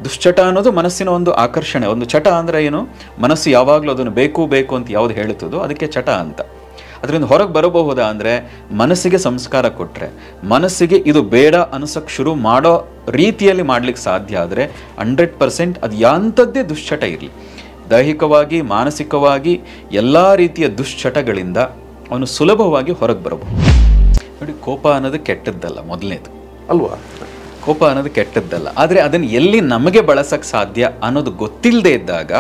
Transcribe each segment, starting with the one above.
ದುಶ್ಚಟ ಅನ್ನೋದು ಮನಸ್ಸಿನ ಒಂದು ಆಕರ್ಷಣೆ. ಒಂದು ಚಟ ಅಂದರೆ ಏನು, ಮನಸ್ಸು ಯಾವಾಗಲೂ ಅದನ್ನು ಬೇಕು ಬೇಕು ಅಂತ ಯಾವುದು ಹೇಳುತ್ತದೋ ಅದಕ್ಕೆ ಚಟ ಅಂತ. ಅದರಿಂದ ಹೊರಗೆ ಬರಬಹುದಾ ಅಂದರೆ ಮನಸ್ಸಿಗೆ ಸಂಸ್ಕಾರ ಕೊಟ್ಟರೆ, ಮನಸ್ಸಿಗೆ ಇದು ಬೇಡ ಅನಿಸೋಕ್ಕೆ ಶುರು ಮಾಡೋ ರೀತಿಯಲ್ಲಿ ಮಾಡ್ಲಿಕ್ಕೆ ಸಾಧ್ಯ ಆದರೆ 100% ಅದು ಯಾಂಥದ್ದೇ ದುಶ್ಚಟ ಇರಲಿ, ದೈಹಿಕವಾಗಿ ಮಾನಸಿಕವಾಗಿ ಎಲ್ಲ ರೀತಿಯ ದುಶ್ಚಟಗಳಿಂದ ಅವನು ಸುಲಭವಾಗಿ ಹೊರಗೆ ಬರಬಹುದು. ನೋಡಿ, ಕೋಪ ಅನ್ನೋದು ಕೆಟ್ಟದ್ದಲ್ಲ, ಮೊದಲನೇದು ಅಲ್ವಾ? ಕೋಪ ಅನ್ನೋದು ಕೆಟ್ಟದ್ದಲ್ಲ. ಆದರೆ ಅದನ್ನು ಎಲ್ಲಿ ನಮಗೆ ಬಳಸಕ್ಕೆ ಸಾಧ್ಯ ಅನ್ನೋದು ಗೊತ್ತಿಲ್ಲದೆ ಇದ್ದಾಗ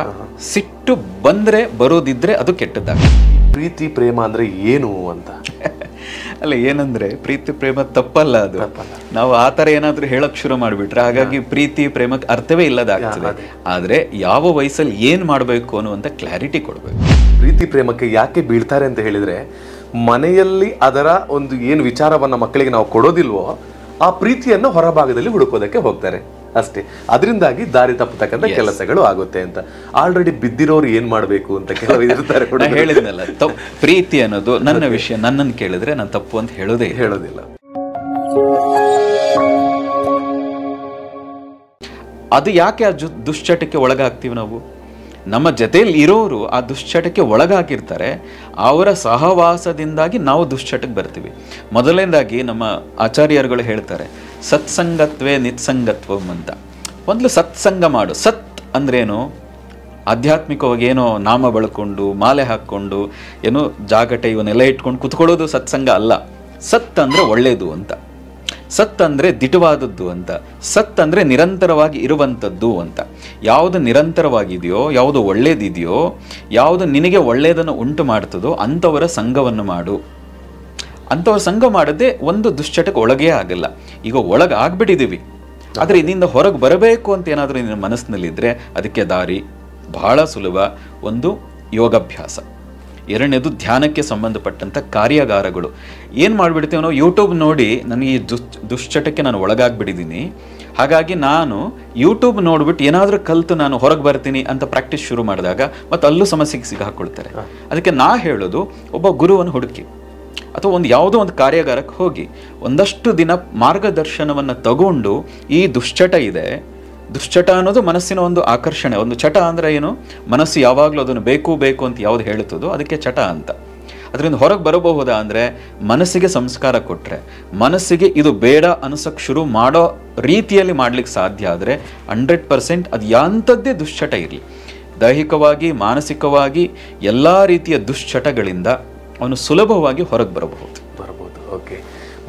ಸಿಟ್ಟು ಬಂದರೆ ಬರೋದಿದ್ರೆ ಅದು ಕೆಟ್ಟದ್ದಾಗ. ಪ್ರೀತಿ ಪ್ರೇಮ ಅಂದ್ರೆ ಏನು ಅಂತ ಅಲ್ಲ, ಏನಂದ್ರೆ ಪ್ರೀತಿ ಪ್ರೇಮ ತಪ್ಪಲ್ಲ, ಅದು ನಾವು ಆ ಥರ ಏನಾದರೂ ಹೇಳಕ್ ಶುರು ಮಾಡಿಬಿಟ್ರೆ ಹಾಗಾಗಿ ಪ್ರೀತಿ ಪ್ರೇಮಕ್ಕೆ ಅರ್ಥವೇ ಇಲ್ಲದಾಗ್ತದೆ. ಆದರೆ ಯಾವ ವಯಸ್ಸಲ್ಲಿ ಏನು ಮಾಡಬೇಕು ಅನ್ನುವಂಥ ಕ್ಲಾರಿಟಿ ಕೊಡಬೇಕು. ಪ್ರೀತಿ ಪ್ರೇಮಕ್ಕೆ ಯಾಕೆ ಬೀಳ್ತಾರೆ ಅಂತ ಹೇಳಿದ್ರೆ, ಮನೆಯಲ್ಲಿ ಅದರ ಒಂದು ಏನು ವಿಚಾರವನ್ನ ಮಕ್ಕಳಿಗೆ ನಾವು ಕೊಡೋದಿಲ್ವೋ ಆ ಪ್ರೀತಿಯನ್ನು ಹೊರಭಾಗದಲ್ಲಿ ಹುಡುಕೋದಕ್ಕೆ ಹೋಗ್ತಾರೆ ಅಷ್ಟೇ. ಅದರಿಂದಾಗಿ ದಾರಿ ತಪ್ಪತಕ್ಕಂಥ ಕೆಲಸಗಳು ಆಗುತ್ತೆ ಅಂತ. ಆಲ್ರೆಡಿ ಬಿದ್ದಿರೋರು ಏನ್ ಮಾಡ್ಬೇಕು ಅಂತ ಕೆಲವು ಇರ್ತಾರೆ. ಹೇಳಿದ್ನಲ್ಲ, ಪ್ರೀತಿ ಅನ್ನೋದು ನನ್ನ ವಿಷಯ, ನನ್ನನ್ನು ಕೇಳಿದ್ರೆ ನಾನು ತಪ್ಪು ಅಂತ ಹೇಳೋದಿಲ್ಲ. ಅದು ಯಾಕೆ ಆ ದುಶ್ಚಟಕ್ಕೆ ಒಳಗಾಗ್ತೀವಿ ನಾವು? ನಮ್ಮ ಜೊತೆಯಲ್ಲಿ ಇರೋರು ಆ ದುಶ್ಚಟಕ್ಕೆ ಒಳಗಾಗಿರ್ತಾರೆ, ಅವರ ಸಹವಾಸದಿಂದಾಗಿ ನಾವು ದುಶ್ಚಟಕ್ಕೆ ಬರ್ತೀವಿ. ಮೊದಲನೇದಾಗಿ ನಮ್ಮ ಆಚಾರ್ಯರುಗಳು ಹೇಳ್ತಾರೆ, ಸತ್ಸಂಗತ್ವೇ ನಿತ್ಸಂಗತ್ವಂ ಅಂತ. ಮೊದಲು ಸತ್ಸಂಗ ಮಾಡು. ಸತ್ ಅಂದ್ರೇನು? ಆಧ್ಯಾತ್ಮಿಕವಾಗಿ ಏನೋ ನಾಮ ಬಳಕೊಂಡು ಮಾಲೆ ಹಾಕ್ಕೊಂಡು ಏನೋ ಜಾಗಟೆ ಇವನ್ನೆಲ್ಲ ಇಟ್ಕೊಂಡು ಕುತ್ಕೊಳ್ಳೋದು ಸತ್ಸಂಗ ಅಲ್ಲ. ಸತ್ ಅಂದರೆ ಒಳ್ಳೆಯದು ಅಂತ, ಸತ್ ಅಂದರೆ ದಿಟವಾದದ್ದು ಅಂತ, ಸತ್ ಅಂದರೆ ನಿರಂತರವಾಗಿ ಇರುವಂಥದ್ದು ಅಂತ. ಯಾವುದು ನಿರಂತರವಾಗಿದೆಯೋ, ಯಾವುದು ಒಳ್ಳೇದಿದೆಯೋ, ಯಾವುದು ನಿನಗೆ ಒಳ್ಳೆಯದನ್ನು ಉಂಟು ಮಾಡ್ತದೋ ಅಂಥವರ ಸಂಘವನ್ನು ಮಾಡು. ಅಂಥವ್ರ ಸಂಘ ಮಾಡದೆ ಒಂದು ದುಶ್ಚಟಕ್ಕೆ ಒಳಗೇ ಆಗಲ್ಲ. ಈಗ ಒಳಗೆ ಆಗ್ಬಿಟ್ಟಿದ್ದೀವಿ, ಆದರೆ ಇದರಿಂದ ಹೊರಗೆ ಬರಬೇಕು ಅಂತ ಏನಾದರೂ ನಿನ್ನ ಮನಸ್ಸಿನಲ್ಲಿದ್ದರೆ ಅದಕ್ಕೆ ದಾರಿ ಬಹಳ ಸುಲಭ. ಒಂದು ಯೋಗಾಭ್ಯಾಸ, ಎರಡನೇದು ಧ್ಯಾನಕ್ಕೆ ಸಂಬಂಧಪಟ್ಟಂಥ ಕಾರ್ಯಾಗಾರಗಳು. ಏನು ಮಾಡಿಬಿಡ್ತೀವಿ ನಾವು, ಯೂಟ್ಯೂಬ್ ನೋಡಿ ನನಗೆ ಈ ದುಶ್ಚಟಕ್ಕೆ ನಾನು ಒಳಗಾಗ್ಬಿಟ್ಟಿದ್ದೀನಿ, ಹಾಗಾಗಿ ನಾನು ಯೂಟ್ಯೂಬ್ ನೋಡ್ಬಿಟ್ಟು ಏನಾದರೂ ಕಲಿತು ನಾನು ಹೊರಗೆ ಬರ್ತೀನಿ ಅಂತ ಪ್ರಾಕ್ಟೀಸ್ ಶುರು ಮಾಡಿದಾಗ ಮತ್ತು ಅಲ್ಲೂ ಸಮಸ್ಯೆಗೆ ಸಿಗಾಕೊಳ್ತಾರೆ. ಅದಕ್ಕೆ ನಾ ಹೇಳೋದು, ಒಬ್ಬ ಗುರುವನ್ನು ಹುಡುಕಿ ಅಥವಾ ಯಾವುದೋ ಒಂದು ಕಾರ್ಯಾಗಾರಕ್ಕೆ ಹೋಗಿ ಒಂದಷ್ಟು ದಿನ ಮಾರ್ಗದರ್ಶನವನ್ನು ತಗೊಂಡು, ಈ ದುಶ್ಚಟ ಇದೆ, ದುಶ್ಚಟ ಅನ್ನೋದು ಮನಸ್ಸಿನ ಒಂದು ಆಕರ್ಷಣೆ. ಒಂದು ಚಟ ಅಂದರೆ ಏನು, ಮನಸ್ಸು ಯಾವಾಗಲೂ ಅದನ್ನು ಬೇಕು ಬೇಕು ಅಂತ ಯಾವುದು ಹೇಳುತ್ತದೋ ಅದಕ್ಕೆ ಚಟ ಅಂತ. ಅದರಿಂದ ಹೊರಗೆ ಬರಬಹುದಾ ಅಂದರೆ ಮನಸ್ಸಿಗೆ ಸಂಸ್ಕಾರ ಕೊಟ್ಟರೆ, ಮನಸ್ಸಿಗೆ ಇದು ಬೇಡ ಅನಿಸೋಕ್ಕೆ ಶುರು ಮಾಡೋ ರೀತಿಯಲ್ಲಿ ಮಾಡ್ಲಿಕ್ಕೆ ಸಾಧ್ಯ ಆದರೆ 100% ಅದು ಯಾಂಥದ್ದೇ ದುಶ್ಚಟ ಇರಲಿ, ದೈಹಿಕವಾಗಿ ಮಾನಸಿಕವಾಗಿ ಎಲ್ಲ ರೀತಿಯ ದುಶ್ಚಟಗಳಿಂದ ಅವನು ಸುಲಭವಾಗಿ ಹೊರಗೆ ಬರಬಹುದು. ಓಕೆ.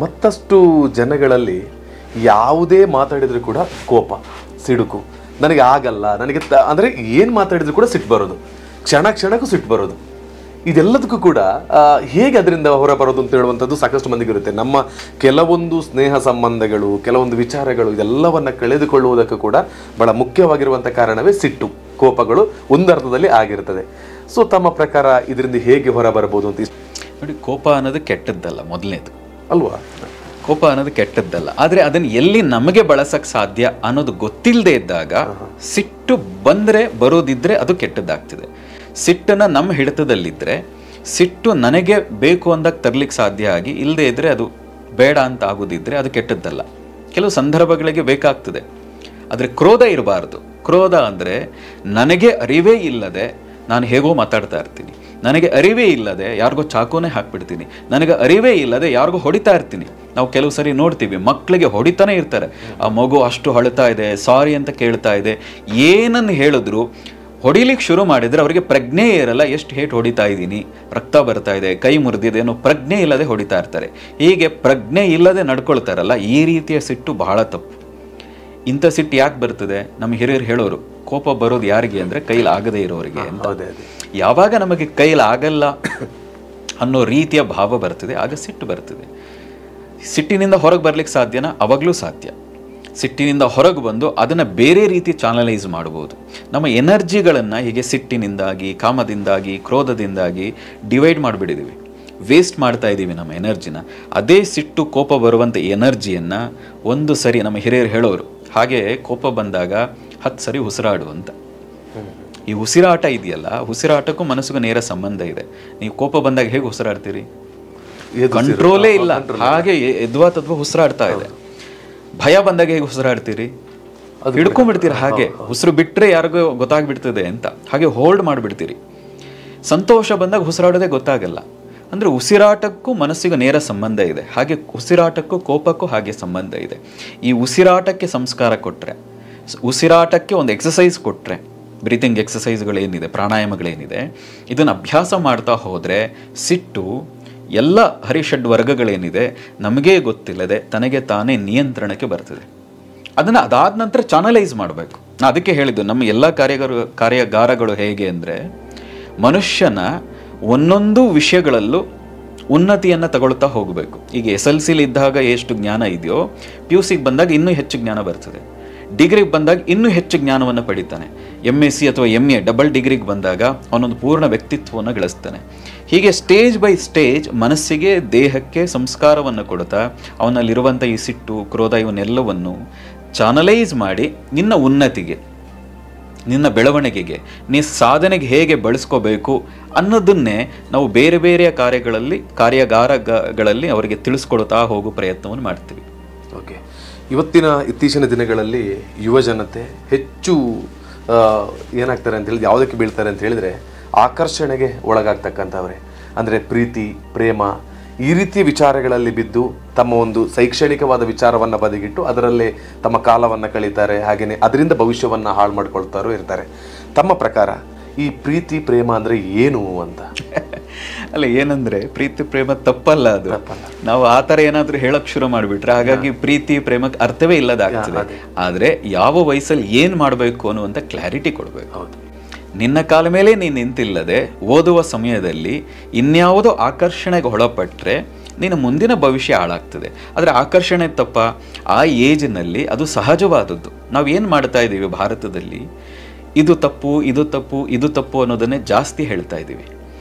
ಮತ್ತಷ್ಟು ಜನಗಳಲ್ಲಿ ಯಾವುದೇ ಮಾತಾಡಿದ್ರು ಕೂಡ ಕೋಪ, ಸಿಡುಕು, ನನಗೆ ಆಗಲ್ಲ, ನನಗೆ ಅಂದರೆ ಏನು ಮಾತಾಡಿದ್ರು ಕೂಡ ಸಿಟ್ಟು ಬರೋದು, ಕ್ಷಣಕ್ಕೂ ಸಿಟ್ಟು ಬರೋದು. ಇದೆಲ್ಲದಕ್ಕೂ ಕೂಡ ಹೇಗೆ ಅದರಿಂದ ಹೊರ ಬರೋದು ಅಂತ ಹೇಳುವಂಥದ್ದು ಸಾಕಷ್ಟು ಮಂದಿಗೆ ಇರುತ್ತೆ. ನಮ್ಮ ಕೆಲವೊಂದು ಸ್ನೇಹ ಸಂಬಂಧಗಳು, ಕೆಲವೊಂದು ವಿಚಾರಗಳು, ಇದೆಲ್ಲವನ್ನು ಕಳೆದುಕೊಳ್ಳುವುದಕ್ಕೂ ಕೂಡ ಬಹಳ ಮುಖ್ಯವಾಗಿರುವಂಥ ಕಾರಣವೇ ಸಿಟ್ಟು, ಕೋಪಗಳು ಒಂದರ್ಥದಲ್ಲಿ ಆಗಿರ್ತದೆ. ಸೊ ತಮ್ಮ ಪ್ರಕಾರ ಇದರಿಂದ ಹೇಗೆ ಹೊರ ಬರಬಹುದು ಅಂತ? ನೋಡಿ, ಕೋಪ ಅನ್ನೋದು ಕೆಟ್ಟದ್ದಲ್ಲ, ಮೊದಲನೇದು ಅಲ್ವಾ? ಕೋಪ ಅನ್ನೋದು ಕೆಟ್ಟದ್ದಲ್ಲ. ಆದರೆ ಅದನ್ನು ಎಲ್ಲಿ ನಮಗೆ ಬಳಸಕ್ಕೆ ಸಾಧ್ಯ ಅನ್ನೋದು ಗೊತ್ತಿಲ್ಲದೆ ಇದ್ದಾಗ ಸಿಟ್ಟು ಬಂದರೆ ಬರೋದಿದ್ರೆ ಅದು ಕೆಟ್ಟದ್ದಾಗ್ತದೆ. ಸಿಟ್ಟನ್ನು ನಮ್ಮ ಹಿಡಿತದಲ್ಲಿದ್ದರೆ, ಸಿಟ್ಟು ನನಗೆ ಬೇಕು ಅಂದಾಗ ತರಲಿಕ್ಕೆ ಸಾಧ್ಯ ಆಗಿ, ಇಲ್ಲದೆ ಇದ್ದರೆ ಅದು ಬೇಡ ಅಂತ ಆಗೋದಿದ್ರೆ ಅದು ಕೆಟ್ಟದ್ದಲ್ಲ. ಕೆಲವು ಸಂದರ್ಭಗಳಿಗೆ ಬೇಕಾಗ್ತದೆ, ಆದರೆ ಕ್ರೋಧ ಇರಬಾರ್ದು. ಕ್ರೋಧ ಅಂದರೆ ನನಗೆ ಅರಿವೇ ಇಲ್ಲದೆ ನಾನು ಹೇಗೋ ಮಾತಾಡ್ತಾ ಇರ್ತೀನಿ, ನನಗೆ ಅರಿವೇ ಇಲ್ಲದೆ ಯಾರಿಗೋ ಚಾಕುನೇ ಹಾಕ್ಬಿಡ್ತೀನಿ, ನನಗೆ ಅರಿವೇ ಇಲ್ಲದೆ ಯಾರಿಗೋ ಹೊಡಿತಾ ಇರ್ತೀನಿ. ನಾವು ಕೆಲವು ಸರಿ ನೋಡ್ತೀವಿ, ಮಕ್ಕಳಿಗೆ ಹೊಡಿತಾನೆ ಇರ್ತಾರೆ. ಆ ಮಗು ಅಷ್ಟು ಅಳ್ತಾ ಇದೆ, ಸಾರಿ ಅಂತ ಕೇಳ್ತಾ ಇದೆ, ಏನನ್ನು ಹೇಳಿದ್ರು ಹೊಡಿಲಿಕ್ಕೆ ಶುರು ಮಾಡಿದರೆ ಅವರಿಗೆ ಪ್ರಜ್ಞೆ ಇರಲ್ಲ, ಎಷ್ಟು ಹೇಟ್ ಹೊಡಿತಾ ಇದ್ದೀನಿ, ರಕ್ತ ಬರ್ತಾ ಇದೆ, ಕೈ ಮುರಿದಿದೆ ಅನ್ನೋ ಪ್ರಜ್ಞೆ ಇಲ್ಲದೆ ಹೊಡಿತಾ ಇರ್ತಾರೆ. ಹೀಗೆ ಪ್ರಜ್ಞೆ ಇಲ್ಲದೆ ನಡ್ಕೊಳ್ತಾರಲ್ಲ, ಈ ರೀತಿಯ ಸಿಟ್ಟು ಬಹಳ ತಪ್ಪು. ಇಂಥ ಸಿಟ್ಟು ಯಾಕೆ ಬರ್ತದೆ? ನಮ್ಮ ಹಿರಿಯರು ಹೇಳೋರು, ಕೋಪ ಬರೋದು ಯಾರಿಗೆ ಅಂದರೆ ಕೈಲಿ ಆಗದೇ ಇರೋರಿಗೆ ಅಂತ. ಯಾವಾಗ ನಮಗೆ ಕೈಲಿ ಆಗಲ್ಲ ಅನ್ನೋ ರೀತಿಯ ಭಾವ ಬರ್ತದೆ, ಆಗ ಸಿಟ್ಟು ಬರ್ತದೆ. ಸಿಟ್ಟಿನಿಂದ ಹೊರಗೆ ಬರ್ಲಿಕ್ಕೆ ಸಾಧ್ಯನಾ? ಅವಾಗಲೂ ಸಾಧ್ಯ. ಸಿಟ್ಟಿನಿಂದ ಹೊರಗೆ ಬಂದು ಅದನ್ನು ಬೇರೆ ರೀತಿ ಚಾನಲೈಸ್ ಮಾಡ್ಬೋದು. ನಮ್ಮ ಎನರ್ಜಿಗಳನ್ನು ಹೀಗೆ ಸಿಟ್ಟಿನಿಂದಾಗಿ, ಕಾಮದಿಂದಾಗಿ, ಕ್ರೋಧದಿಂದಾಗಿ ಡಿವೈಡ್ ಮಾಡಿಬಿಟ್ಟಿದ್ದೀವಿ, ವೇಸ್ಟ್ ಮಾಡ್ತಾ ಇದ್ದೀವಿ ನಮ್ಮ ಎನರ್ಜಿನ. ಅದೇ ಸಿಟ್ಟು ಕೋಪ ಬರುವಂಥ ಎನರ್ಜಿಯನ್ನು ಒಂದು ಸರಿ ನಮ್ಮ ಹಿರಿಯರು ಹೇಳೋರು, ಹಾಗೆ ಕೋಪ ಬಂದಾಗ 10 ಸರಿ ಉಸಿರಾಡು ಅಂತ. ಈ ಉಸಿರಾಟ ಇದೆಯಲ್ಲ, ಉಸಿರಾಟಕ್ಕೂ ಮನಸ್ಸಿಗೂ ನೇರ ಸಂಬಂಧ ಇದೆ. ನೀವು ಕೋಪ ಬಂದಾಗ ಹೇಗೆ ಉಸಿರಾಡ್ತೀರಿ? ಕಂಟ್ರೋಲೇ ಇಲ್ಲ, ಹಾಗೆ ಎದ್ವಾ ತದ್ವಾ ಉಸಿರಾಡ್ತಾ ಇದೆ. ಭಯ ಬಂದಾಗ ಹೇಗೆ ಉಸಿರಾಡ್ತೀರಿ? ಹಿಡ್ಕೊಂಡ್ಬಿಡ್ತೀರಿ. ಹಾಗೆ ಉಸಿರು ಬಿಟ್ಟರೆ ಯಾರಿಗೂ ಗೊತ್ತಾಗ್ಬಿಡ್ತದೆ ಅಂತ ಹಾಗೆ ಹೋಲ್ಡ್ ಮಾಡಿಬಿಡ್ತೀರಿ. ಸಂತೋಷ ಬಂದಾಗ ಉಸಿರಾಡೋದೇ ಗೊತ್ತಾಗಲ್ಲ. ಅಂದರೆ ಉಸಿರಾಟಕ್ಕೂ ಮನಸ್ಸಿಗೂ ನೇರ ಸಂಬಂಧ ಇದೆ. ಹಾಗೆ ಉಸಿರಾಟಕ್ಕೂ ಕೋಪಕ್ಕೂ ಹಾಗೆ ಸಂಬಂಧ ಇದೆ. ಈ ಉಸಿರಾಟಕ್ಕೆ ಸಂಸ್ಕಾರ ಕೊಟ್ಟರೆ, ಉಸಿರಾಟಕ್ಕೆ ಒಂದು ಎಕ್ಸಸೈಸ್ ಕೊಟ್ಟರೆ, ಬ್ರೀತಿಂಗ್ ಎಕ್ಸಸೈಸ್ಗಳೇನಿದೆ, ಪ್ರಾಣಾಯಾಮಗಳೇನಿದೆ, ಇದನ್ನು ಅಭ್ಯಾಸ ಮಾಡ್ತಾ ಹೋದರೆ ಸಿಟ್ಟು ಎಲ್ಲ ಹರಿಷಡ್ ವರ್ಗಗಳೇನಿದೆ ನಮಗೇ ಗೊತ್ತಿಲ್ಲದೆ ತನಗೆ ತಾನೇ ನಿಯಂತ್ರಣಕ್ಕೆ ಬರ್ತದೆ. ಅದನ್ನು ಅದಾದ ನಂತರ ಚಾನಲೈಸ್ ಮಾಡಬೇಕು. ನಾನು ಅದಕ್ಕೆ ಹೇಳಿದ್ದು ನಮ್ಮ ಎಲ್ಲ ಕಾರ್ಯಾಗಾರಗಳು ಹೇಗೆ ಅಂದರೆ ಮನುಷ್ಯನ ಒಂದೊಂದು ವಿಷಯಗಳಲ್ಲೂ ಉನ್ನತಿಯನ್ನು ತಗೊಳ್ತಾ ಹೋಗಬೇಕು. ಈಗ SLC ಇದ್ದಾಗ ಎಷ್ಟು ಜ್ಞಾನ ಇದೆಯೋ PUCಗೆ ಬಂದಾಗ ಇನ್ನೂ ಹೆಚ್ಚು ಜ್ಞಾನ ಬರ್ತದೆ. ಡಿಗ್ರಿಗೆ ಬಂದಾಗ ಇನ್ನೂ ಹೆಚ್ಚು ಜ್ಞಾನವನ್ನು ಪಡಿತಾನೆ. MSc ಅಥವಾ MA ಡಬಲ್ ಡಿಗ್ರಿಗೆ ಬಂದಾಗ ಅವನೊಂದು ಪೂರ್ಣ ವ್ಯಕ್ತಿತ್ವವನ್ನು ಗಳಿಸ್ತಾನೆ. ಹೀಗೆ ಸ್ಟೇಜ್ ಬೈ ಸ್ಟೇಜ್ ಮನಸ್ಸಿಗೆ ದೇಹಕ್ಕೆ ಸಂಸ್ಕಾರವನ್ನು ಕೊಡ್ತಾ ಅವನಲ್ಲಿರುವಂಥ ಈ ಸಿಟ್ಟು ಕ್ರೋಧ ಇವನ್ನೆಲ್ಲವನ್ನು ಚಾನಲೈಸ್ ಮಾಡಿ ನಿನ್ನ ಉನ್ನತಿಗೆ, ನಿನ್ನ ಬೆಳವಣಿಗೆಗೆ, ನೀ ಸಾಧನೆಗೆ ಹೇಗೆ ಬಳಸ್ಕೋಬೇಕು ಅನ್ನೋದನ್ನೇ ನಾವು ಬೇರೆ ಬೇರೆಯ ಕಾರ್ಯಾಗಾರಗಳಲ್ಲಿ ಅವರಿಗೆ ತಿಳಿಸ್ಕೊಡ್ತಾ ಹೋಗೋ ಪ್ರಯತ್ನವನ್ನು ಮಾಡ್ತೀವಿ. ಓಕೆ, ಇತ್ತೀಚಿನ ದಿನಗಳಲ್ಲಿ ಯುವ ಜನತೆ ಹೆಚ್ಚು ಏನಾಗ್ತಾರೆ ಅಂತ ಹೇಳಿದ್ರೆ, ಯಾವುದಕ್ಕೆ ಬೀಳ್ತಾರೆ ಅಂತ ಹೇಳಿದ್ರೆ ಆಕರ್ಷಣೆಗೆ ಒಳಗಾಗ್ತಕ್ಕಂಥವ್ರೆ. ಅಂದರೆ ಪ್ರೀತಿ, ಪ್ರೇಮ ಈ ರೀತಿಯ ವಿಚಾರಗಳಲ್ಲಿ ಬಿದ್ದು ತಮ್ಮ ಒಂದು ಶೈಕ್ಷಣಿಕವಾದ ವಿಚಾರವನ್ನು ಬದಿಗಿಟ್ಟು ಅದರಲ್ಲೇ ತಮ್ಮ ಕಾಲವನ್ನು ಕಳೀತಾರೆ. ಹಾಗೆಯೇ ಅದರಿಂದ ಭವಿಷ್ಯವನ್ನು ಹಾಳು ಮಾಡ್ಕೊಳ್ತಾರೋ ಇರ್ತಾರೆ. ತಮ್ಮ ಪ್ರಕಾರ ಈ ಪ್ರೀತಿ ಪ್ರೇಮ ಅಂದರೆ ಏನು ಅಂತ? ಅಲ್ಲ, ಏನಂದ್ರೆ ಪ್ರೀತಿ ಪ್ರೇಮ ತಪ್ಪಲ್ಲ, ಅದು ನಾವು ಆ ಥರ ಏನಾದರೂ ಹೇಳಕ್ ಶುರು ಮಾಡಿಬಿಟ್ರೆ ಹಾಗಾಗಿ ಪ್ರೀತಿ ಪ್ರೇಮಕ್ಕೆ ಅರ್ಥವೇ ಇಲ್ಲದಾಗ್ತದೆ. ಆದರೆ ಯಾವ ವಯಸ್ಸಲ್ಲಿ ಏನು ಮಾಡಬೇಕು ಅನ್ನುವಂಥ ಕ್ಲಾರಿಟಿ ಕೊಡಬೇಕು. ನಿನ್ನ ಕಾಲ ಮೇಲೆ ನೀನು ನಿಂತಿಲ್ಲದೆ ಓದುವ ಸಮಯದಲ್ಲಿ ಇನ್ಯಾವುದೋ ಆಕರ್ಷಣೆಗೆ ಒಳಪಟ್ಟರೆ ನಿನ್ನ ಮುಂದಿನ ಭವಿಷ್ಯ ಹಾಳಾಗ್ತದೆ. ಆದರೆ ಆಕರ್ಷಣೆ ತಪ್ಪ, ಆ ಏಜ್ನಲ್ಲಿ ಅದು ಸಹಜವಾದದ್ದು. ನಾವು ಏನು ಮಾಡ್ತಾ ಇದ್ದೀವಿ ಭಾರತದಲ್ಲಿ, ಇದು ತಪ್ಪು, ಇದು ತಪ್ಪು, ಇದು ತಪ್ಪು ಅನ್ನೋದನ್ನೇ ಜಾಸ್ತಿ ಹೇಳ್ತಾ ಇದ್ದೀವಿ.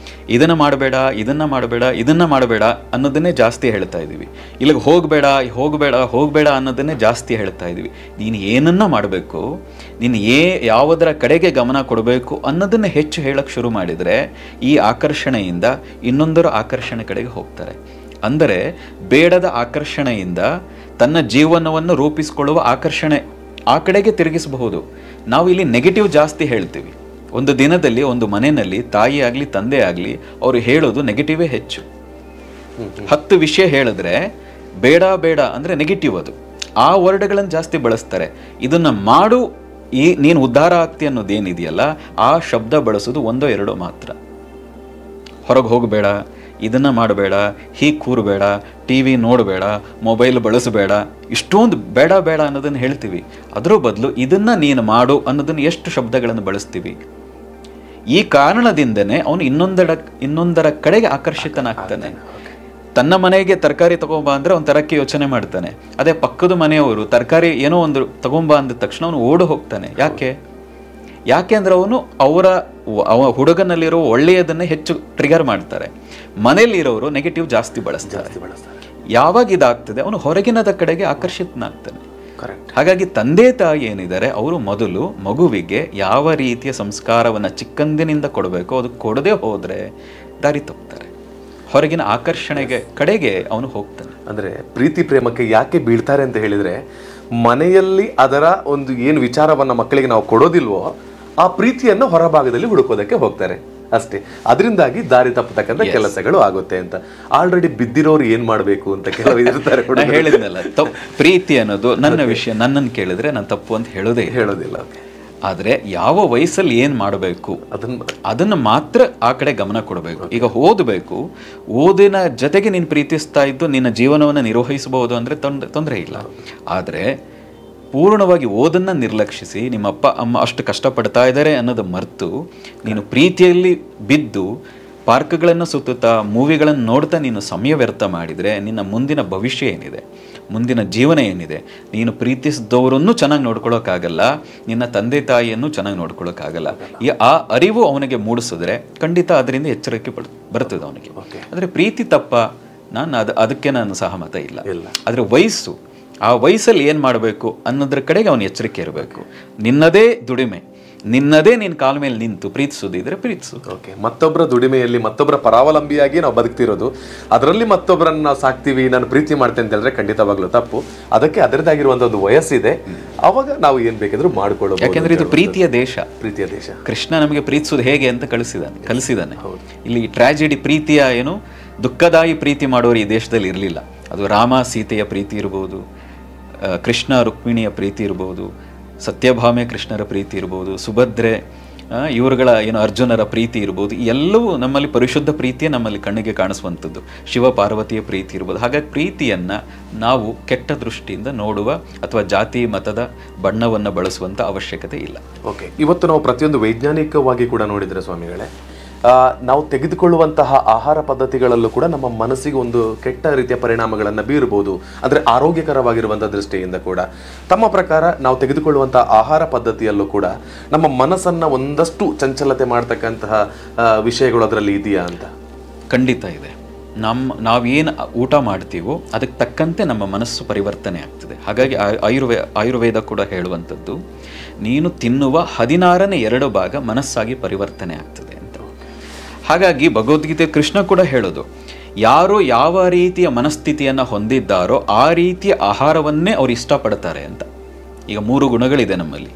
ಇದನ್ನು ಮಾಡಬೇಡ, ಇದನ್ನು ಮಾಡಬೇಡ, ಇದನ್ನು ಮಾಡಬೇಡ ಅನ್ನೋದನ್ನೇ ಜಾಸ್ತಿ ಹೇಳ್ತಾ ಇದ್ದೀವಿ. ಇಲ್ಲಿಗೆ ಹೋಗಬೇಡ ಹೋಗಬೇಡ ಹೋಗಬೇಡ ಅನ್ನೋದನ್ನೇ ಜಾಸ್ತಿ ಹೇಳ್ತಾ ಇದ್ದೀವಿ. ನೀನು ಏನನ್ನ ಮಾಡಬೇಕು, ನೀನು ಯಾವುದರ ಕಡೆಗೆ ಗಮನ ಕೊಡಬೇಕು ಅನ್ನೋದನ್ನೇ ಹೆಚ್ಚು ಹೇಳಕ್ಕೆ ಶುರು ಮಾಡಿದರೆ ಈ ಆಕರ್ಷಣೆಯಿಂದ ಇನ್ನೊಂದರ ಆಕರ್ಷಣೆ ಕಡೆಗೆ ಹೋಗ್ತಾರೆ. ಅಂದರೆ ಬೇಡದ ಆಕರ್ಷಣೆಯಿಂದ ತನ್ನ ಜೀವನವನ್ನು ರೂಪಿಸಿಕೊಳ್ಳುವ ಆಕರ್ಷಣೆ ಆ ಕಡೆಗೆ ತಿರುಗಿಸಬಹುದು. ನಾವು ಇಲ್ಲಿ ನೆಗೆಟಿವ್ ಜಾಸ್ತಿ ಹೇಳ್ತೀವಿ. ಒಂದು ದಿನದಲ್ಲಿ ಒಂದು ಮನೆಯಲ್ಲಿ ತಾಯಿ ಆಗಲಿ ತಂದೆ ಆಗಲಿ ಅವರು ಹೇಳೋದು ನೆಗೆಟಿವೇ ಹೆಚ್ಚು. 10 ವಿಷಯ ಹೇಳಿದ್ರೆ ಬೇಡ ಬೇಡ ಅಂದರೆ ನೆಗೆಟಿವ್, ಅದು ಆ ವರ್ಡ್ಗಳನ್ನು ಜಾಸ್ತಿ ಬಳಸ್ತಾರೆ. ಇದನ್ನು ಮಾಡು, ನೀನು ಉದ್ಧಾರ ಆಗ್ತಿ ಅನ್ನೋದೇನಿದೆಯಲ್ಲ ಆ ಶಬ್ದ ಬಳಸೋದು 1-2 ಮಾತ್ರ. ಹೊರಗೆ ಹೋಗಬೇಡ, ಇದನ್ನು ಮಾಡಬೇಡ, ಹೀಗೆ ಕೂರಬೇಡ, TV ನೋಡಬೇಡ, ಮೊಬೈಲ್ ಬಳಸಬೇಡ, ಇಷ್ಟೊಂದು ಬೇಡ ಬೇಡ ಅನ್ನೋದನ್ನು ಹೇಳ್ತೀವಿ. ಅದರ ಬದಲು ಇದನ್ನು ನೀನು ಮಾಡು ಅನ್ನೋದನ್ನು ಎಷ್ಟು ಶಬ್ದಗಳನ್ನು ಬಳಸ್ತೀವಿ. ಈ ಕಾರಣದಿಂದನೇ ಅವನು ಇನ್ನೊಂದರ ಕಡೆಗೆ ಆಕರ್ಷಿತನಾಗ್ತಾನೆ. ತನ್ನ ಮನೆಗೆ ತರಕಾರಿ ತಗೊಂಬ ಅಂದರೆ ಅವನು ತರಕ್ಕೆ ಯೋಚನೆ ಮಾಡ್ತಾನೆ. ಅದೇ ಪಕ್ಕದ ಮನೆಯವರು ತರಕಾರಿ ಏನೋ ಒಂದು ತಗೊಂಬ ಅಂದ ತಕ್ಷಣ ಅವನು ಓಡು ಹೋಗ್ತಾನೆ. ಯಾಕೆ ಅಂದರೆ ಅವ ಹುಡುಗನಲ್ಲಿರೋ ಒಳ್ಳೆಯದನ್ನೇ ಹೆಚ್ಚು ಟ್ರಿಗರ್ ಮಾಡ್ತಾರೆ. ಮನೆಯಲ್ಲಿರೋರು ನೆಗೆಟಿವ್ ಜಾಸ್ತಿ ಬಳಸ್ತಾರೆ. ಯಾವಾಗ ಇದಾಗ್ತದೆ ಅವನು ಹೊರಗಿನದ ಕಡೆಗೆ ಆಕರ್ಷಿತನಾಗ್ತಾನೆ. ಹಾಗಾಗಿ ತಂದೆ ತಾಯಿ ಏನಿದ್ದಾರೆ ಅವರು ಮೊದಲು ಮಗುವಿಗೆ ಯಾವ ರೀತಿಯ ಸಂಸ್ಕಾರವನ್ನು ಚಿಕ್ಕಂದಿನಿಂದ ಕೊಡಬೇಕು ಅದು ಕೊಡದೆ ಹೋದರೆ ದಾರಿ ತಪ್ತಾರೆ, ಹೊರಗಿನ ಆಕರ್ಷಣೆಗೆ ಕಡೆಗೆ ಅವನು ಹೋಗ್ತಾನೆ. ಅಂದರೆ ಪ್ರೀತಿ ಪ್ರೇಮಕ್ಕೆ ಯಾಕೆ ಬೀಳ್ತಾರೆ ಅಂತ ಹೇಳಿದರೆ, ಮನೆಯಲ್ಲಿ ಅದರ ಒಂದು ಏನು ವಿಚಾರವನ್ನು ಮಕ್ಕಳಿಗೆ ನಾವು ಕೊಡೋದಿಲ್ವೋ ಆ ಪ್ರೀತಿಯನ್ನು ಹೊರಭಾಗದಲ್ಲಿ ಹುಡುಕೋದಕ್ಕೆ ಹೋಗ್ತಾರೆ ಅಷ್ಟೇ. ಅದರಿಂದಾಗಿ ದಾರಿ ತಪ್ಪತಕ್ಕಂಥ ಕೆಲಸಗಳು ಆಗುತ್ತೆ ಅಂತ. ಆಲ್ರೆಡಿ ಬಿದ್ದಿರೋರು ಏನ್ ಮಾಡಬೇಕು ಅಂತ ಕೆಲವರು ಇರ್ತಾರೆ. ಹೇಳಿದ್ನಲ್ಲ, ಪ್ರೀತಿ ಅನ್ನೋದು ನನ್ನ ವಿಷಯ, ನನ್ನನ್ನು ಕೇಳಿದ್ರೆ ನಾನು ತಪ್ಪು ಅಂತ ಹೇಳೋದಿಲ್ಲ. ಆದರೆ ಯಾವ ವಯಸ್ಸಲ್ಲಿ ಏನು ಮಾಡಬೇಕು ಅದನ್ನು ಮಾತ್ರ ಆ ಕಡೆ ಗಮನ ಕೊಡಬೇಕು. ಈಗ ಓದಬೇಕು, ಓದಿನ ಜೊತೆಗೆ ನೀನು ಪ್ರೀತಿಸ್ತಾ ಇದ್ದು ನಿನ್ನ ಜೀವನವನ್ನು ನಿರ್ವಹಿಸಬಹುದು ಅಂದರೆ ತೊಂದರೆ ಇಲ್ಲ. ಆದರೆ ಪೂರ್ಣವಾಗಿ ಓದನ್ನು ನಿರ್ಲಕ್ಷಿಸಿ ನಿಮ್ಮ ಅಪ್ಪ ಅಮ್ಮ ಅಷ್ಟು ಕಷ್ಟಪಡ್ತಾ ಇದ್ದಾರೆ ಅನ್ನೋದು ಮರೆತು ನೀನು ಪ್ರೀತಿಯಲ್ಲಿ ಬಿದ್ದು ಪಾರ್ಕ್ಗಳನ್ನು ಸುತ್ತುತ್ತಾ ಮೂವಿಗಳನ್ನು ನೋಡ್ತಾ ನೀನು ಸಮಯ ವ್ಯರ್ಥ ಮಾಡಿದರೆ ನಿನ್ನ ಮುಂದಿನ ಭವಿಷ್ಯ ಏನಿದೆ, ಮುಂದಿನ ಜೀವನ ಏನಿದೆ, ನೀನು ಪ್ರೀತಿಸಿದವರನ್ನು ಚೆನ್ನಾಗಿ ನೋಡ್ಕೊಳ್ಳೋಕ್ಕಾಗಲ್ಲ, ನಿನ್ನ ತಂದೆ ತಾಯಿಯನ್ನು ಚೆನ್ನಾಗಿ ನೋಡ್ಕೊಳ್ಳೋಕ್ಕಾಗಲ್ಲ. ಆ ಅರಿವು ಅವನಿಗೆ ಮೂಡಿಸಿದ್ರೆ ಖಂಡಿತ ಅದರಿಂದ ಎಚ್ಚರಿಕೆ ಬರ್ತದೆ ಅವನಿಗೆ. ಆದರೆ ಪ್ರೀತಿ ತಪ್ಪ, ಅದಕ್ಕೆ ನಾನು ಸಹಮತ ಇಲ್ಲ. ಆದರೆ ವಯಸ್ಸು, ಆ ವಯಸ್ಸಲ್ಲಿ ಏನು ಮಾಡಬೇಕು ಅನ್ನೋದ್ರ ಕಡೆಗೆ ಅವನು ಎಚ್ಚರಿಕೆ ಇರಬೇಕು. ನಿನ್ನದೇ ದುಡಿಮೆ, ನಿನ್ನದೇ ನಿನ್ನ ಕಾಲ ಮೇಲೆ ನಿಂತು ಪ್ರೀತಿಸೋದಿದ್ರೆ ಪ್ರೀತಿಸು. ಓಕೆ, ಮತ್ತೊಬ್ಬರ ದುಡಿಮೆಯಲ್ಲಿ ಮತ್ತೊಬ್ಬರ ಪರಾವಲಂಬಿಯಾಗಿ ನಾವು ಬದುಕ್ತಿರೋದು, ಅದರಲ್ಲಿ ಮತ್ತೊಬ್ಬರನ್ನ ನಾವು ಸಾಕ್ತೀವಿ, ನಾನು ಪ್ರೀತಿ ಮಾಡ್ತೇನೆ ಅಂತ ಹೇಳಿದ್ರೆ ಖಂಡಿತವಾಗ್ಲೂ ತಪ್ಪು. ಅದಕ್ಕೆ ಅದರದಾಗಿರುವಂತ ಒಂದು ವಯಸ್ಸಿದೆ, ಅವಾಗ ನಾವು ಏನ್ ಬೇಕಿದ್ರು ಮಾಡ್ಕೊಳ್ಳಬಹುದು. ಯಾಕೆಂದ್ರೆ ಇದು ಪ್ರೀತಿಯ ದೇಶ. ಪ್ರೀತಿಯ ದೇಶ. ಕೃಷ್ಣ ನಮಗೆ ಪ್ರೀತಿಸೋದು ಹೇಗೆ ಅಂತ ಕಲಿಸಿದಾನೆ. ಇಲ್ಲಿ ಟ್ರಾಜಿಡಿ ಪ್ರೀತಿಯ ಏನು ದುಃಖದಾಯಿ ಪ್ರೀತಿ ಮಾಡೋರು ಈ ದೇಶದಲ್ಲಿ ಇರಲಿಲ್ಲ. ಅದು ರಾಮ ಸೀತೆಯ ಪ್ರೀತಿ ಇರ್ಬೋದು, ಕೃಷ್ಣ ರುಕ್ಮಿಣಿಯ ಪ್ರೀತಿ ಇರ್ಬೋದು, ಸತ್ಯಭಾಮೆ ಕೃಷ್ಣರ ಪ್ರೀತಿ ಇರ್ಬೋದು, ಸುಭದ್ರೆ ಇವರುಗಳ ಏನು ಅರ್ಜುನರ ಪ್ರೀತಿ ಇರ್ಬೋದು. ಎಲ್ಲವೂ ನಮ್ಮಲ್ಲಿ ಪರಿಶುದ್ಧ ಪ್ರೀತಿಯೇ ನಮ್ಮಲ್ಲಿ ಕಣ್ಣಿಗೆ ಕಾಣಿಸುವಂಥದ್ದು. ಶಿವ ಪಾರ್ವತಿಯ ಪ್ರೀತಿ ಇರ್ಬೋದು. ಹಾಗಾಗಿ ಪ್ರೀತಿಯನ್ನು ನಾವು ಕೆಟ್ಟ ದೃಷ್ಟಿಯಿಂದ ನೋಡುವ ಅಥವಾ ಜಾತಿ ಮತದ ಬಣ್ಣವನ್ನು ಬಳಸುವಂಥ ಅವಶ್ಯಕತೆ ಇಲ್ಲ. ಓಕೆ, ಇವತ್ತು ನಾವು ಪ್ರತಿಯೊಂದು ವೈಜ್ಞಾನಿಕವಾಗಿ ಕೂಡ ನೋಡಿದರೆ ಸ್ವಾಮಿಗಳೇ, ನಾವು ತೆಗೆದುಕೊಳ್ಳುವಂತಹ ಆಹಾರ ಪದ್ಧತಿಗಳಲ್ಲೂ ಕೂಡ ನಮ್ಮ ಮನಸ್ಸಿಗೆ ಒಂದು ಕೆಟ್ಟ ರೀತಿಯ ಪರಿಣಾಮಗಳನ್ನು ಬೀರಬಹುದು. ಅಂದರೆ ಆರೋಗ್ಯಕರವಾಗಿರುವಂಥ ದೃಷ್ಟಿಯಿಂದ ಕೂಡ ತಮ್ಮ ಪ್ರಕಾರ ನಾವು ತೆಗೆದುಕೊಳ್ಳುವಂತಹ ಆಹಾರ ಪದ್ಧತಿಯಲ್ಲೂ ಕೂಡ ನಮ್ಮ ಮನಸ್ಸನ್ನು ಒಂದಷ್ಟು ಚಂಚಲತೆ ಮಾಡ್ತಕ್ಕಂತಹ ವಿಷಯಗಳು ಅದರಲ್ಲಿ ಇದೆಯಾ ಅಂತ? ಖಂಡಿತ ಇದೆ. ನಾವೇನು ಊಟ ಮಾಡ್ತೀವೋ ಅದಕ್ಕೆ ತಕ್ಕಂತೆ ನಮ್ಮ ಮನಸ್ಸು ಪರಿವರ್ತನೆ ಆಗ್ತದೆ. ಹಾಗಾಗಿ ಆಯುರ್ವೇದ ಕೂಡ ಹೇಳುವಂಥದ್ದು, ನೀನು ತಿನ್ನುವ 16ನೇ 2 ಭಾಗ ಮನಸ್ಸಾಗಿ ಪರಿವರ್ತನೆ ಆಗ್ತದೆ ಅಂತ. ಹಾಗಾಗಿ ಭಗವದ್ಗೀತೆ ಕೃಷ್ಣ ಕೂಡ ಹೇಳೋದು, ಯಾರು ಯಾವ ರೀತಿಯ ಮನಸ್ಥಿತಿಯನ್ನು ಹೊಂದಿದ್ದಾರೋ ಆ ರೀತಿಯ ಆಹಾರವನ್ನೇ ಅವ್ರು ಇಷ್ಟಪಡ್ತಾರೆ ಅಂತ. ಈಗ 3 ಗುಣಗಳಿದೆ ನಮ್ಮಲ್ಲಿ,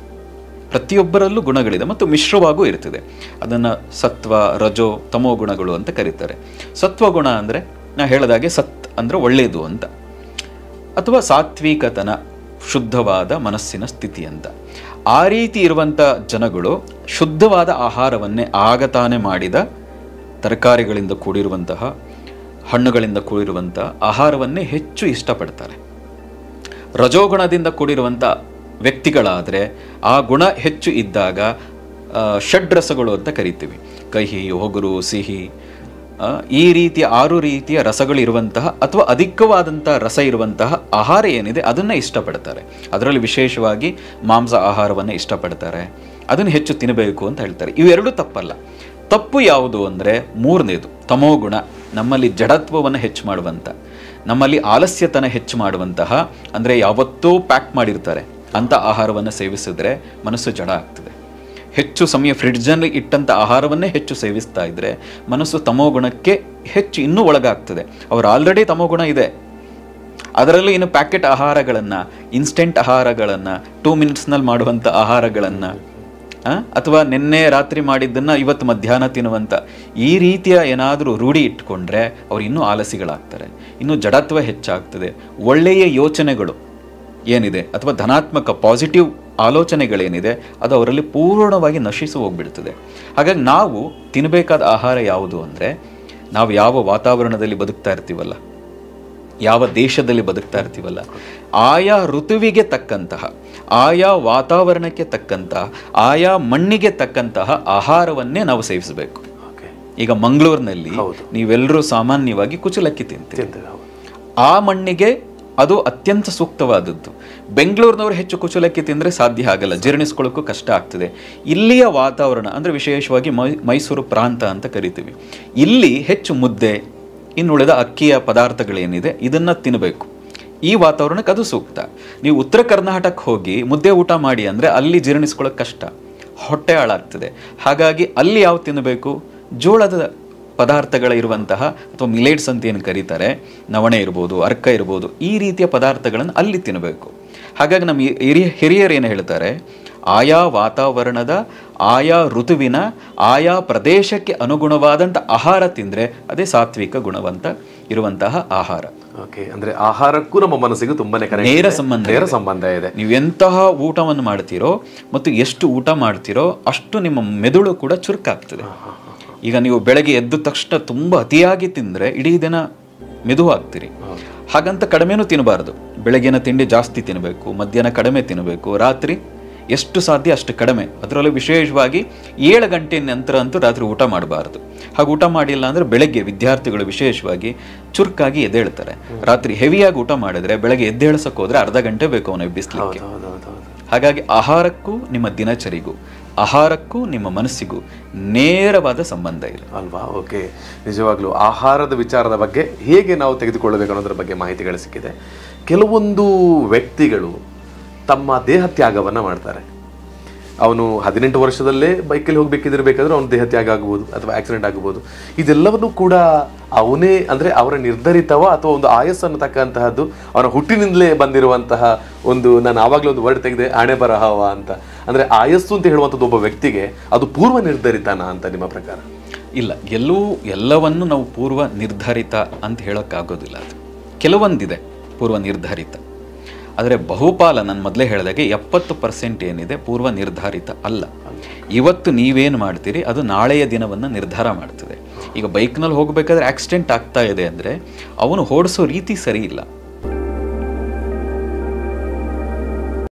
ಪ್ರತಿಯೊಬ್ಬರಲ್ಲೂ ಗುಣಗಳಿದೆ ಮತ್ತು ಮಿಶ್ರವಾಗೂ ಇರ್ತದೆ. ಅದನ್ನು ಸತ್ವ, ರಜೋ, ತಮೋ ಗುಣಗಳು ಅಂತ ಕರೀತಾರೆ. ಸತ್ವಗುಣ ಅಂದರೆ ನಾ ಹೇಳಿದಾಗೆ ಸತ್ ಅಂದರೆ ಒಳ್ಳೆಯದು ಅಂತ, ಅಥವಾ ಸಾತ್ವಿಕತನ, ಶುದ್ಧವಾದ ಮನಸ್ಸಿನ ಸ್ಥಿತಿ ಅಂತ. ಆ ರೀತಿ ಇರುವಂಥ ಜನಗಳು ಶುದ್ಧವಾದ ಆಹಾರವನ್ನೇ ಆಗತಾನೆ ಮಾಡಿದ ತರಕಾರಿಗಳಿಂದ ಕೂಡಿರುವಂತಹ, ಹಣ್ಣುಗಳಿಂದ ಕೂಡಿರುವಂಥ ಆಹಾರವನ್ನೇ ಹೆಚ್ಚು ಇಷ್ಟಪಡ್ತಾರೆ. ರಜೋಗುಣದಿಂದ ಕೂಡಿರುವಂಥ ವ್ಯಕ್ತಿಗಳಾದರೆ ಆ ಗುಣ ಹೆಚ್ಚು ಇದ್ದಾಗ ಷಡ್ರಸಗಳು ಅಂತ ಕರಿತೀವಿ. ಕಹಿ, ಒಗರು, ಸಿಹಿ, ಈ ರೀತಿಯ 6 ರೀತಿಯ ರಸಗಳಿರುವಂತಹ ಅಥವಾ ಅಧಿಕವಾದಂಥ ರಸ ಇರುವಂತಹ ಆಹಾರ ಏನಿದೆ ಅದನ್ನು ಇಷ್ಟಪಡ್ತಾರೆ. ಅದರಲ್ಲಿ ವಿಶೇಷವಾಗಿ ಮಾಂಸ ಆಹಾರವನ್ನು ಇಷ್ಟಪಡ್ತಾರೆ, ಅದನ್ನು ಹೆಚ್ಚು ತಿನ್ನಬೇಕು ಅಂತ ಹೇಳ್ತಾರೆ. ಇವೆರಡೂ ತಪ್ಪಲ್ಲ. ತಪ್ಪು ಯಾವುದು ಅಂದರೆ 3ನೇದು ತಮೋಗುಣ, ನಮ್ಮಲ್ಲಿ ಜಡತ್ವವನ್ನು ಹೆಚ್ಚು ಮಾಡುವಂಥ, ನಮ್ಮಲ್ಲಿ ಆಲಸ್ಯತನ ಹೆಚ್ಚು ಮಾಡುವಂತಹ, ಅಂದರೆ ಯಾವತ್ತೂ ಪ್ಯಾಕ್ ಮಾಡಿರ್ತಾರೆ ಅಂಥ ಆಹಾರವನ್ನು ಸೇವಿಸಿದ್ರೆ ಮನಸ್ಸು ಜಡ ಆಗ್ತದೆ. ಹೆಚ್ಚು ಸಮಯ ಫ್ರಿಡ್ಜಲ್ಲಿ ಇಟ್ಟಂಥ ಆಹಾರವನ್ನೇ ಹೆಚ್ಚು ಸೇವಿಸ್ತಾ ಇದ್ದರೆ ಮನಸ್ಸು ತಮೋಗುಣಕ್ಕೆ ಹೆಚ್ಚು ಇನ್ನೂ ಒಳಗಾಗ್ತದೆ. ಅವರು ಆಲ್ರೆಡಿ ತಮೋಗುಣ ಇದೆ, ಅದರಲ್ಲೂ ಇನ್ನು ಪ್ಯಾಕೆಟ್ ಆಹಾರಗಳನ್ನು, ಇನ್ಸ್ಟೆಂಟ್ ಆಹಾರಗಳನ್ನು, 2 ಮಿನಿಟ್ಸ್ನಲ್ಲಿ ಮಾಡುವಂಥ ಆಹಾರಗಳನ್ನು, ಅಥವಾ ನಿನ್ನೆ ರಾತ್ರಿ ಮಾಡಿದ್ದನ್ನು ಇವತ್ತು ಮಧ್ಯಾಹ್ನ ತಿನ್ನುವಂಥ ಈ ರೀತಿಯ ಏನಾದರೂ ರೂಢಿ ಇಟ್ಕೊಂಡ್ರೆ ಅವ್ರು ಇನ್ನೂ ಆಲಸಿಗಳಾಗ್ತಾರೆ, ಇನ್ನೂ ಜಡತ್ವ ಹೆಚ್ಚಾಗ್ತದೆ. ಒಳ್ಳೆಯ ಯೋಚನೆಗಳು ಏನಿದೆ ಅಥವಾ ಧನಾತ್ಮಕ ಪಾಸಿಟಿವ್ ಆಲೋಚನೆಗಳೇನಿದೆ ಅದು ಅವರಲ್ಲಿ ಪೂರ್ಣವಾಗಿ ನಶಿಸಿ ಹೋಗ್ಬಿಡ್ತದೆ. ಹಾಗಾಗಿ ನಾವು ತಿನ್ನಬೇಕಾದ ಆಹಾರ ಯಾವುದು ಅಂದರೆ, ನಾವು ಯಾವ ವಾತಾವರಣದಲ್ಲಿ ಬದುಕ್ತಾ ಇರ್ತೀವಲ್ಲ, ಯಾವ ದೇಶದಲ್ಲಿ ಬದುಕ್ತಾ ಇರ್ತೀವಲ್ಲ, ಆಯಾ ಋತುವಿಗೆ ತಕ್ಕಂತಹ, ಆಯಾ ವಾತಾವರಣಕ್ಕೆ ತಕ್ಕಂತಹ, ಆಯಾ ಮಣ್ಣಿಗೆ ತಕ್ಕಂತಹ ಆಹಾರವನ್ನೇ ನಾವು ಸೇವಿಸಬೇಕು. ಈಗ ಮಂಗಳೂರಿನಲ್ಲಿ ನೀವೆಲ್ಲರೂ ಸಾಮಾನ್ಯವಾಗಿ ಕುಚಲಕ್ಕಿ ತಿಂತೀರಿ, ಆ ಮಣ್ಣಿಗೆ ಅದು ಅತ್ಯಂತ ಸೂಕ್ತವಾದದ್ದು. ಬೆಂಗಳೂರಿನವರು ಹೆಚ್ಚು ಕುಚಲಕ್ಕಿ ತಿಂದರೆ ಸಾಧ್ಯ ಆಗಲ್ಲ, ಜೀರ್ಣಿಸ್ಕೊಳ್ಳೋಕ್ಕೂ ಕಷ್ಟ ಆಗ್ತದೆ. ಇಲ್ಲಿಯ ವಾತಾವರಣ ಅಂದರೆ ವಿಶೇಷವಾಗಿ ಮೈಸೂರು ಪ್ರಾಂತ ಅಂತ ಕರಿತೀವಿ, ಇಲ್ಲಿ ಹೆಚ್ಚು ಮುದ್ದೆ, ಇನ್ನುಳಿದ ಅಕ್ಕಿಯ ಪದಾರ್ಥಗಳೇನಿದೆ ಇದನ್ನು ತಿನ್ನಬೇಕು. ಈ ವಾತಾವರಣಕ್ಕೆ ಅದು ಸೂಕ್ತ. ನೀವು ಉತ್ತರ ಕರ್ನಾಟಕಕ್ಕೆ ಹೋಗಿ ಮುದ್ದೆ ಊಟ ಮಾಡಿ ಅಂದರೆ ಅಲ್ಲಿ ಜೀರ್ಣಿಸ್ಕೊಳ್ಳೋಕೆ ಕಷ್ಟ, ಹೊಟ್ಟೆ ಹಾಳಾಗ್ತದೆ. ಹಾಗಾಗಿ ಅಲ್ಲಿ ಯಾವ ತಿನ್ನಬೇಕು? ಜೋಳದ ಪದಾರ್ಥಗಳಿರುವಂತಹ ಅಥವಾ ಮಿಲೇಟ್ಸ್ ಅಂತ ಏನು ಕರೀತಾರೆ, ನವಣೆ ಇರ್ಬೋದು, ಅರ್ಕ ಇರ್ಬೋದು, ಈ ರೀತಿಯ ಪದಾರ್ಥಗಳನ್ನು ಅಲ್ಲಿ ತಿನ್ನಬೇಕು. ಹಾಗಾಗಿ ನಮ್ಮ ಹಿರಿಯರು ಏನು ಹೇಳ್ತಾರೆ, ಆಯಾ ವಾತಾವರಣದ, ಆಯಾ ಋತುವಿನ, ಆಯಾ ಪ್ರದೇಶಕ್ಕೆ ಅನುಗುಣವಾದಂಥ ಆಹಾರ ತಿಂದರೆ ಅದೇ ಸಾತ್ವಿಕ ಗುಣವಂತ ಇರುವಂತಹ ಆಹಾರ. ಓಕೆ, ಅಂದರೆ ಆಹಾರಕ್ಕೂ ನಮ್ಮ ಮನಸ್ಸಿಗೂ ತುಂಬಾನೇ ನೇರ ಸಂಬಂಧ ಇದೆ. ನೀವು ಎಂತಹ ಊಟವನ್ನು ಮಾಡ್ತೀರೋ ಮತ್ತು ಎಷ್ಟು ಊಟ ಮಾಡ್ತೀರೋ ಅಷ್ಟು ನಿಮ್ಮ ಮೆದುಳು ಕೂಡ ಚುರುಕಾಗ್ತದೆ. ಈಗ ನೀವು ಬೆಳಗ್ಗೆ ಎದ್ದ ತಕ್ಷಣ ತುಂಬ ಅತಿಯಾಗಿ ತಿಂದರೆ ಇಡೀ ದಿನ ಮೆದುವಾಗ್ತೀರಿ. ಹಾಗಂತ ಕಡಿಮೆನೂ ತಿನ್ನಬಾರ್ದು. ಬೆಳಗ್ಗಿನ ತಿಂಡಿ ಜಾಸ್ತಿ ತಿನ್ನಬೇಕು, ಮಧ್ಯಾಹ್ನ ಕಡಿಮೆ ತಿನ್ನಬೇಕು, ರಾತ್ರಿ ಎಷ್ಟು ಸಾಧ್ಯ ಅಷ್ಟು ಕಡಿಮೆ. ಅದರಲ್ಲೂ ವಿಶೇಷವಾಗಿ 7 ಗಂಟೆ ನಂತರ ಅಂತೂ ರಾತ್ರಿ ಊಟ ಮಾಡಬಾರ್ದು. ಹಾಗೆ ಊಟ ಮಾಡಿಲ್ಲ ಅಂದರೆ ಬೆಳಗ್ಗೆ ವಿದ್ಯಾರ್ಥಿಗಳು ವಿಶೇಷವಾಗಿ ಚುರುಕಾಗಿ ಎದ್ದೇಳ್ತಾರೆ. ರಾತ್ರಿ ಹೆವಿಯಾಗಿ ಊಟ ಮಾಡಿದ್ರೆ ಬೆಳಗ್ಗೆ ಎದ್ದೇಳ್ಸಕ್ಕೆ ಹೋದ್ರೆ ಅರ್ಧ ಗಂಟೆ ಬೇಕು ಅವನಿಗೆ ಬಿಸಿಲಿಕ್ಕೆ. ಹಾಗಾಗಿ ಆಹಾರಕ್ಕೂ ನಿಮ್ಮ ದಿನಚರಿಗೂ, ಆಹಾರಕ್ಕೂ ನಿಮ್ಮ ಮನಸ್ಸಿಗೂ ನೇರವಾದ ಸಂಬಂಧ ಇದೆ ಅಲ್ವಾ? ಓಕೆ, ನಿಜವಾಗ್ಲೂ ಆಹಾರದ ವಿಚಾರದ ಬಗ್ಗೆ ಹೇಗೆ ನಾವು ತೆಗೆದುಕೊಳ್ಳಬೇಕು ಅನ್ನೋದ್ರ ಬಗ್ಗೆ ಮಾಹಿತಿಗಳು ಸಿಕ್ಕಿದೆ. ಕೆಲವೊಂದು ವ್ಯಕ್ತಿಗಳು ತಮ್ಮ ದೇಹ ತ್ಯಾಗವನ್ನು ಮಾಡ್ತಾರೆ. ಅವನು 18 ವರ್ಷದಲ್ಲೇ ಬೈಕಲ್ಲಿ ಹೋಗ್ಬೇಕಿದ್ದಿರ್ಬೇಕಾದ್ರೆ ಅವನ ದೇಹ ತ್ಯಾಗ ಆಗ್ಬೋದು ಅಥವಾ ಆಕ್ಸಿಡೆಂಟ್ ಆಗ್ಬೋದು. ಇದೆಲ್ಲವನ್ನು ಕೂಡ ಅವನೇ ಅಂದರೆ ಅವರ ನಿರ್ಧರಿತವ ಅಥವಾ ಒಂದು ಆಯಸ್ಸು ಅನ್ನತಕ್ಕಂತಹದ್ದು ಅವನ ಹುಟ್ಟಿನಿಂದಲೇ ಬಂದಿರುವಂತಹ ಒಂದು, ನಾನು ಆವಾಗಲೇ ಒಂದು ವರ್ಡ್ ತೆಗೆದೆ, ಹಣೆ ಬರಹವ ಅಂತ. ಅಂದರೆ ಆಯಸ್ಸು ಅಂತ ಹೇಳುವಂಥದ್ದು ಒಬ್ಬ ವ್ಯಕ್ತಿಗೆ ಅದು ಪೂರ್ವ ನಿರ್ಧರಿತನ ಅಂತ ನಿಮ್ಮ ಪ್ರಕಾರ? ಇಲ್ಲ, ಎಲ್ಲವನ್ನು ನಾವು ಪೂರ್ವ ನಿರ್ಧರಿತ ಅಂತ ಹೇಳೋಕ್ಕಾಗೋದಿಲ್ಲ. ಅದು ಕೆಲವೊಂದಿದೆ ಪೂರ್ವ ನಿರ್ಧಾರಿತ, ಆದರೆ ಬಹುಪಾಲ ನಾನು ಮೊದಲೇ ಹೇಳಿದಾಗೆ 70% ಏನಿದೆ ಪೂರ್ವ ನಿರ್ಧಾರಿತ ಅಲ್ಲ. ಇವತ್ತು ನೀವೇನು ಮಾಡ್ತೀರಿ ಅದು ನಾಳೆಯ ದಿನವನ್ನು ನಿರ್ಧಾರ ಮಾಡ್ತದೆ. ಈಗ ಬೈಕ್ನಲ್ಲಿ ಹೋಗಬೇಕಾದ್ರೆ ಆಕ್ಸಿಡೆಂಟ್ ಆಗ್ತಾ ಇದೆ ಅಂದರೆ ಅವನು ಓಡಿಸೋ ರೀತಿ ಸರಿ ಇಲ್ಲ.